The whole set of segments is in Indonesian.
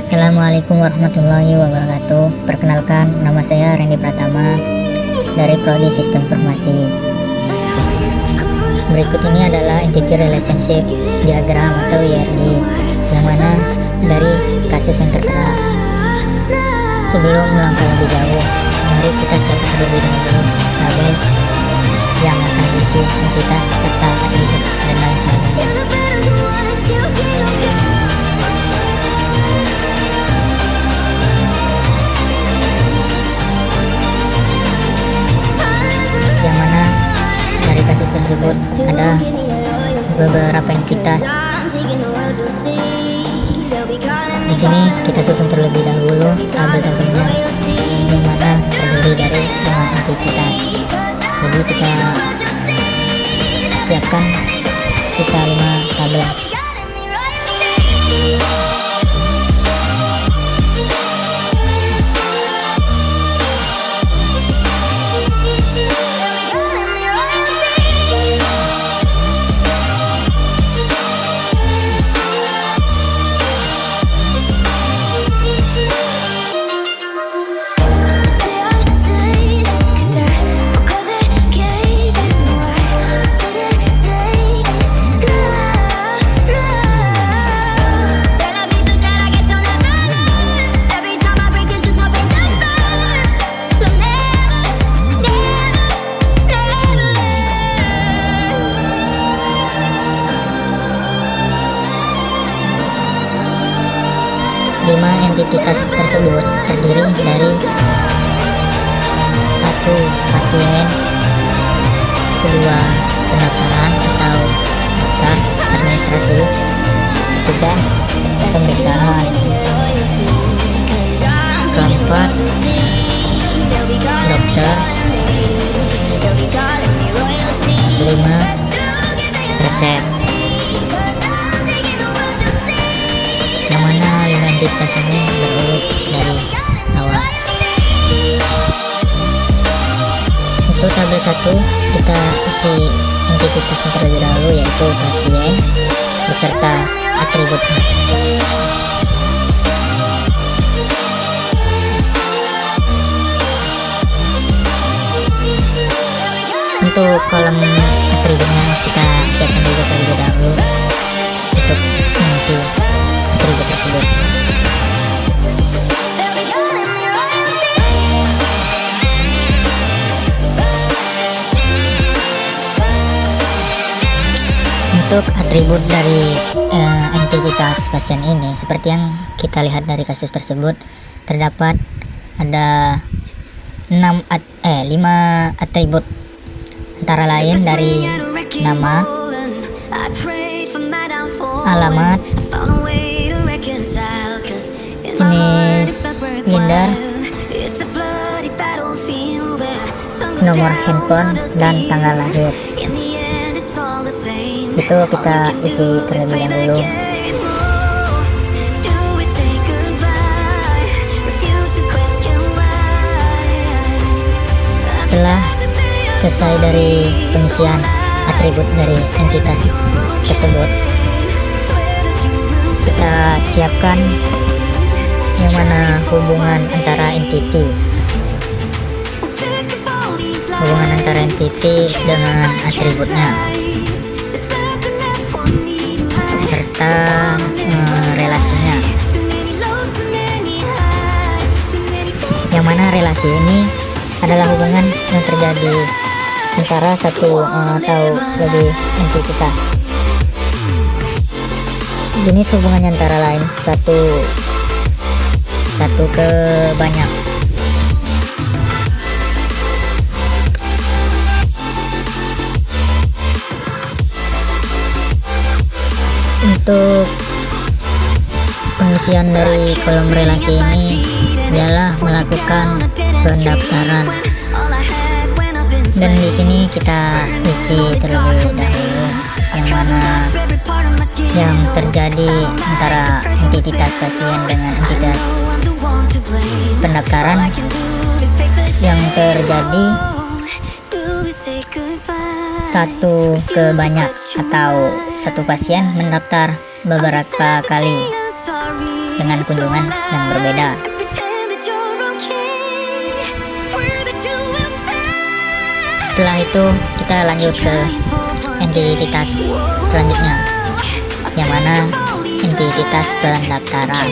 Assalamualaikum warahmatullahi wabarakatuh. Perkenalkan, nama saya Randy Pratama dari Prodi Sistem Informasi. Berikut ini adalah Entity Relationship Diagram atau ERD, yang mana dari kasus yang tertera. Sebelum melangkah lebih jauh, mari kita siapkan terlebih dahulu tabel yang akan diisi entitas serta atribut dan lain sebagainya. Yang mana dari kasus tersebut ada beberapa entitas. Di sini kita susun terlebih dahulu tabel-tabelnya, yang mana terdiri dari 5 entitas. Jadi kita siapkan sekitar 5 tabel. Lima entitas tersebut terdiri dari 1. Pasien, 2. Pendaftaran atau daftar administrasi, 3. Pemeriksaan, 4. Dokter, 5. Resep. Yang mana 5 entitas ini berurut dari awal. Untuk tabel 1 kita isi entitas yang terlebih dahulu, yaitu pasien beserta atributnya. Untuk kolom atributnya kita siapkan juga terlebih dahulu untuk mengisi atribut tersebut. Untuk atribut dari entitas pasien ini, seperti yang kita lihat dari kasus tersebut, terdapat ada 5 atribut, antara lain dari nama, alamat, jenis gender, nomor handphone, dan tanggal lahir. Itu kita isi terlebih dahulu. Setelah selesai dari pengisian atribut dari entitas tersebut, kita siapkan yang mana hubungan antara entity dengan atributnya, serta relasinya. Yang mana relasi ini adalah hubungan yang terjadi antara satu atau lebih entitas. Jenis hubungannya antara lain satu ke banyak. Untuk pengisian dari kolom relasi ini ialah melakukan pendaftaran, dan di sini kita isi terlebih dahulu yang mana yang terjadi antara entitas pasien dengan entitas pendaftaran. Yang terjadi satu ke banyak atau satu pasien mendaftar beberapa kali dengan kunjungan yang berbeda. Setelah itu kita lanjut ke entitas selanjutnya, yang mana entitas pendaftaran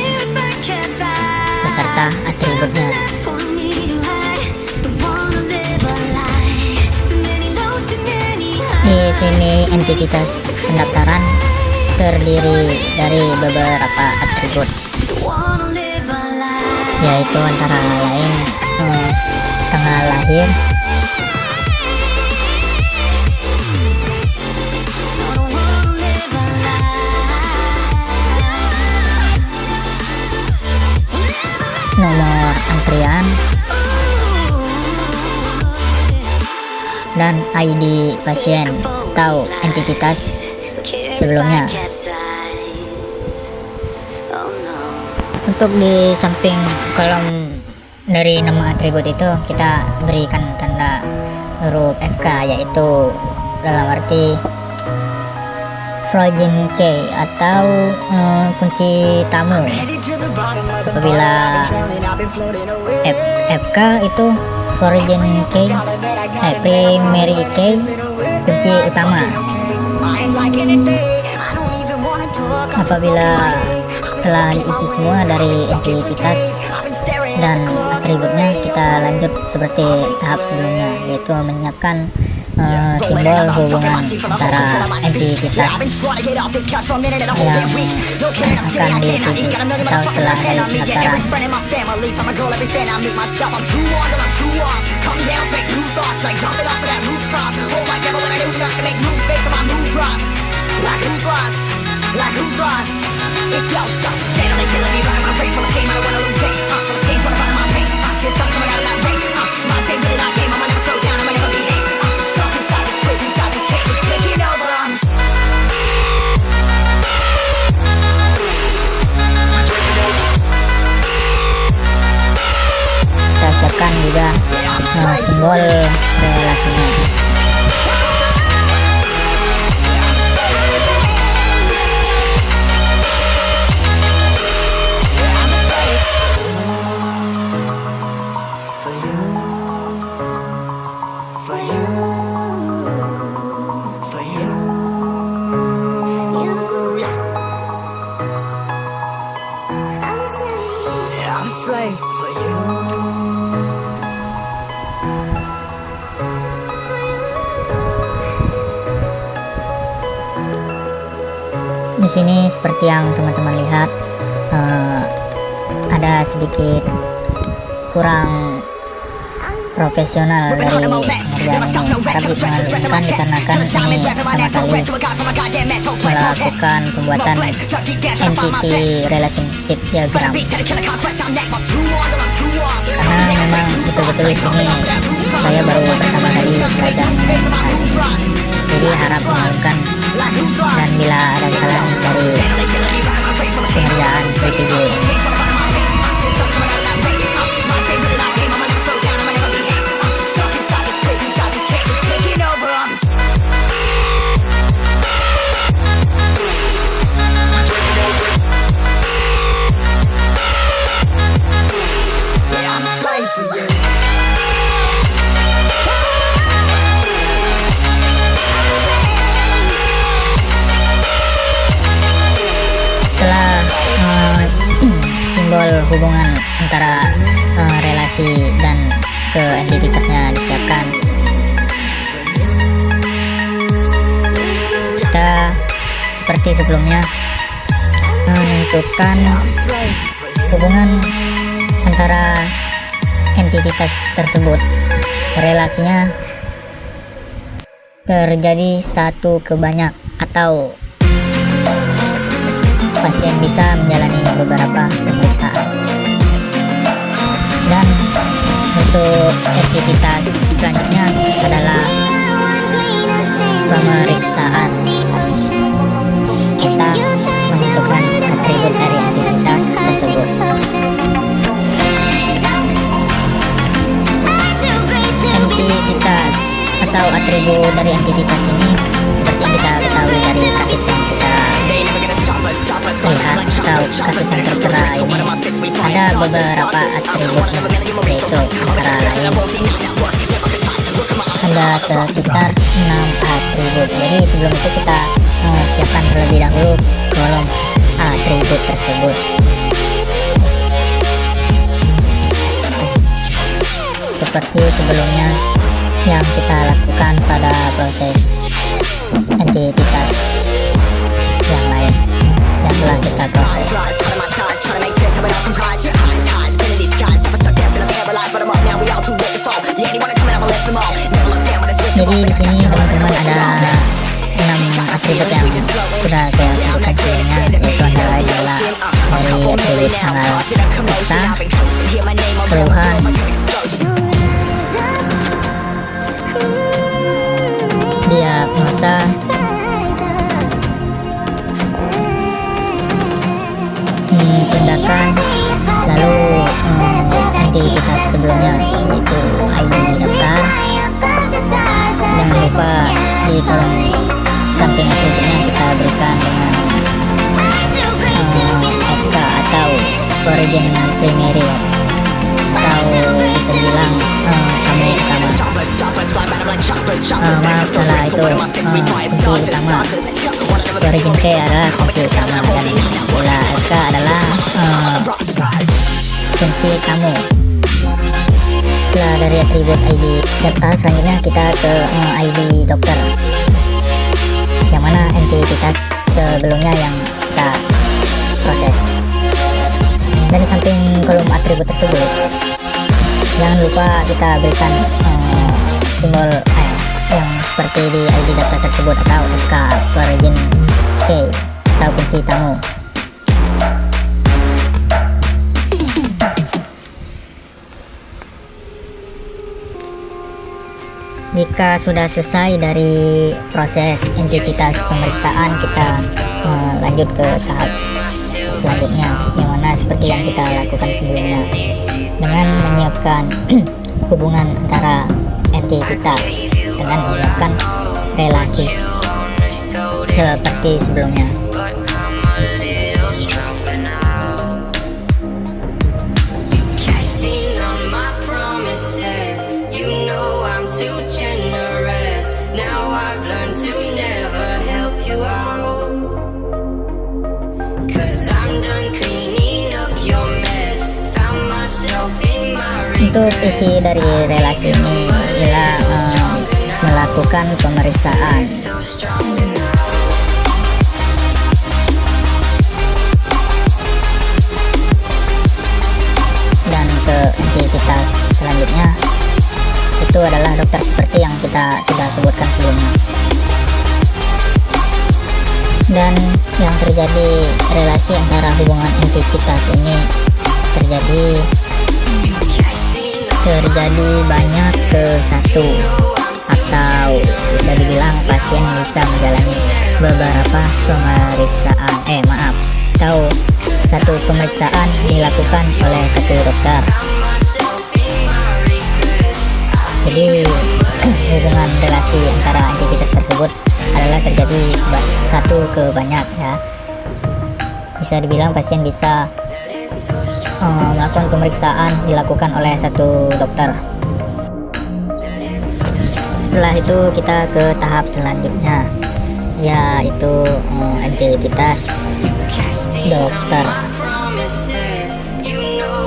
beserta atributnya. Di sini entitas pendaftaran terdiri dari beberapa atribut, yaitu antara lain tanggal lahir, nomor antrian, dan ID pasien atau entitas sebelumnya. Untuk di samping kolom dari nama atribut itu kita berikan tanda huruf FK, yaitu dalam arti Foreign key atau kunci tamu. Apabila FK itu foreign key, primary key, kunci utama. Apabila telah diisi semua dari entitas dan atributnya, kita lanjut seperti tahap sebelumnya, yaitu menyiapkan simbol hubungan antara entitas yang akan dituju atau setelah dari pendaftaran. Kita siapkan juga simbol relasinya. Di sini seperti yang teman-teman lihat, ada sedikit kurang profesional dari pengerjaan ini, tapi dimaklumkan dikarenakan ini pertama kali melakukan pembuatan entity relationship diagram, karena memang betul-betul di sini saya baru pertama kali belajar mengenai ini. Jadi harap dimaklumkan, dan bila ada kesalahan dari pengerjaan video ini. Simbol hubungan antara relasi dan ke entitasnya disiapkan, kita seperti sebelumnya menentukan hubungan antara entitas tersebut. Relasinya terjadi satu ke banyak atau pasien bisa menjalani beberapa pemeriksaan. Dan untuk entitas selanjutnya adalah pemeriksaan. Kita menentukan atribut dari entitas tersebut. Entitas atau atribut dari entitas ini seperti yang kita ketahui dari kasus yang kita atau kasus yang tertera ini ada beberapa atributnya, yaitu antara lain ada sekitar 6 atribut. Jadi sebelum itu kita siapkan terlebih dahulu kolom atribut tersebut. Seperti sebelumnya yang kita lakukan pada proses entitas yang lain yang telah kita proses. Jadi di sini teman-teman ada 6 atribut yang sudah saya sebutkan sebelumnya, yaitu antara lain adalah dari atribut tanggal periksa, keluhan, diagnosa, tindakan, lalu entitas sebelumnya yaitu ID daftar. Jangan lupa di kolom samping atributnya kita berikan dengan FK atau origin primary, atau bisa dibilang kamu utama. Maaf salah, itu kunci utama. Origin K adalah kunci utama dan bila FK adalah kunci kamu. Setelah dari atribut ID daftar, selanjutnya kita ke ID dokter, yang mana entitas sebelumnya yang kita proses. Dan di samping kolom atribut tersebut jangan lupa kita berikan simbol yang seperti di ID daftar tersebut atau FK origin K atau kunci tamu. Jika sudah selesai dari proses entitas pemeriksaan, kita lanjut ke tahap selanjutnya, yang mana seperti yang kita lakukan sebelumnya dengan menyiapkan hubungan antara entitas dengan menyiapkan relasi seperti sebelumnya. Untuk isi dari relasi ini ialah melakukan pemeriksaan dan ke entitas selanjutnya itu adalah dokter, seperti yang kita sudah sebutkan sebelumnya. Dan yang terjadi relasi antara hubungan entitas ini terjadi banyak ke satu, atau bisa dibilang pasien bisa menjalani beberapa pemeriksaan atau satu pemeriksaan dilakukan oleh satu dokter. Jadi hubungan relasi antara entitas tersebut adalah terjadi satu ke banyak, ya. Bisa dibilang pasien bisa melakukan pemeriksaan dilakukan oleh satu dokter. Setelah itu kita ke tahap selanjutnya, yaitu entitas dokter.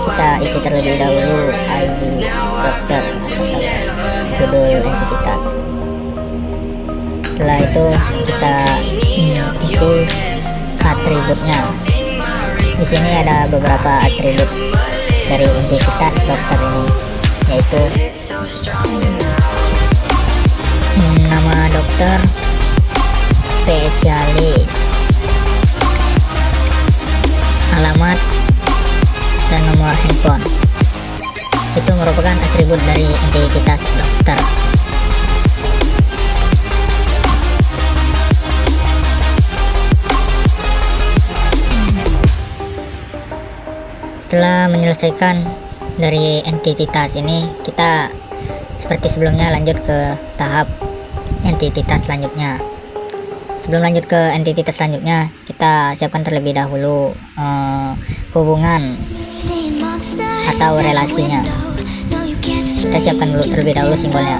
Kita isi terlebih dahulu ID dokter atau kode entitas. Setelah itu kita isi atributnya. Di sini ada beberapa atribut dari entitas dokter ini, yaitu nama dokter, spesialis, alamat, dan nomor handphone. Itu merupakan atribut dari entitas dokter. Setelah menyelesaikan dari entitas ini, kita seperti sebelumnya lanjut ke tahap entitas selanjutnya. Sebelum lanjut ke entitas selanjutnya, kita kita siapkan terlebih dahulu hubungan atau relasinya. Kita siapkan dulu terlebih dahulu simbolnya.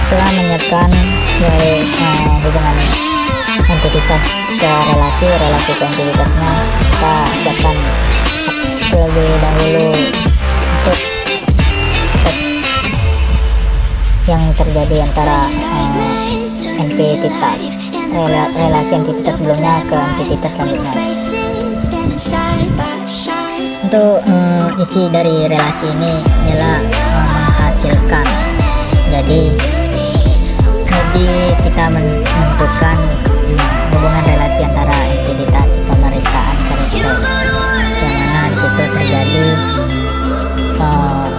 Setelah menyiapkan dari hubungan entitas ke relasi ke entitasnya, kita siapkan terlebih dahulu untuk teks yang terjadi antara entitas relasi entitas sebelumnya ke entitas selanjutnya. Untuk isi dari relasi ini ialah menghasilkan. Jadi kita menentukan hubungan relasi antara entitas pemeriksaan ke resep, yang mana disitu terjadi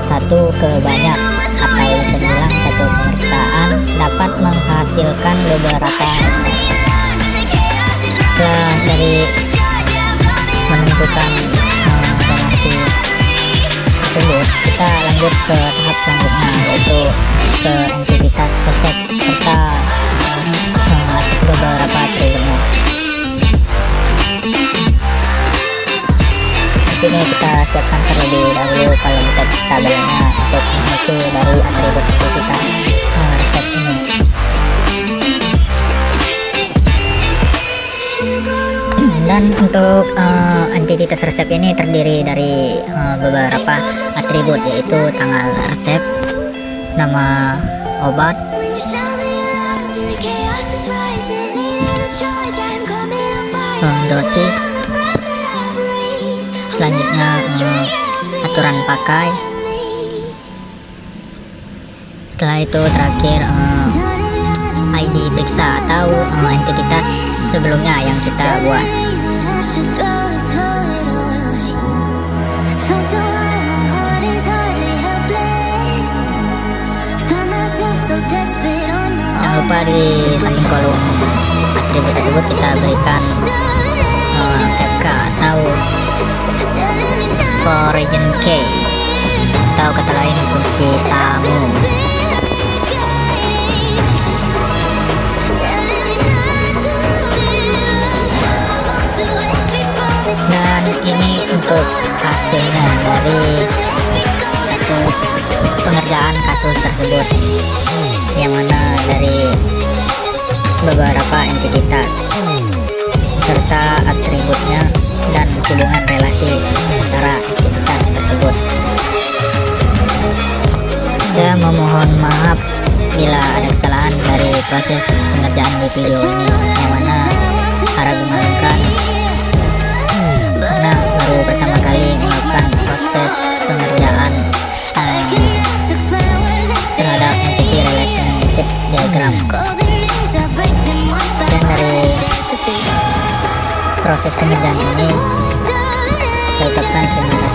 satu ke banyak atau bisa dibilang satu pemeriksaan dapat menghasilkan beberapa resep. Setelah dari menentukan relasi tersebut, kita lanjut ke tahap selanjutnya, yaitu ke entitas resep serta beberapa atributnya. Di sini kita siapkan terlebih dahulu kolom teks tabelnya untuk mengisi dari atribut entitas resep ini. Dan untuk entitas resep ini terdiri dari beberapa atribut, yaitu tanggal resep, nama obat, dosis, selanjutnya aturan pakai, setelah itu terakhir ID periksa atau entitas sebelumnya yang kita buat. Jangan lupa di samping kolom atribut tersebut kita berikan FK atau foreign key atau kata lain kunci tamu. Dan ini untuk hasilnya dari pengerjaan kasus tersebut, yang mana dari beberapa entitas serta atributnya dan hubungan relasi antara entitas tersebut. Saya memohon maaf bila ada kesalahan dari proses pengerjaan di video ini, yang mana harap dimaklumkan karena baru pertama kali melakukan proses pengerjaan terhadap entity relationship diagram. Dan dari proses pengerjaan ini saya ucapkan terima kasih.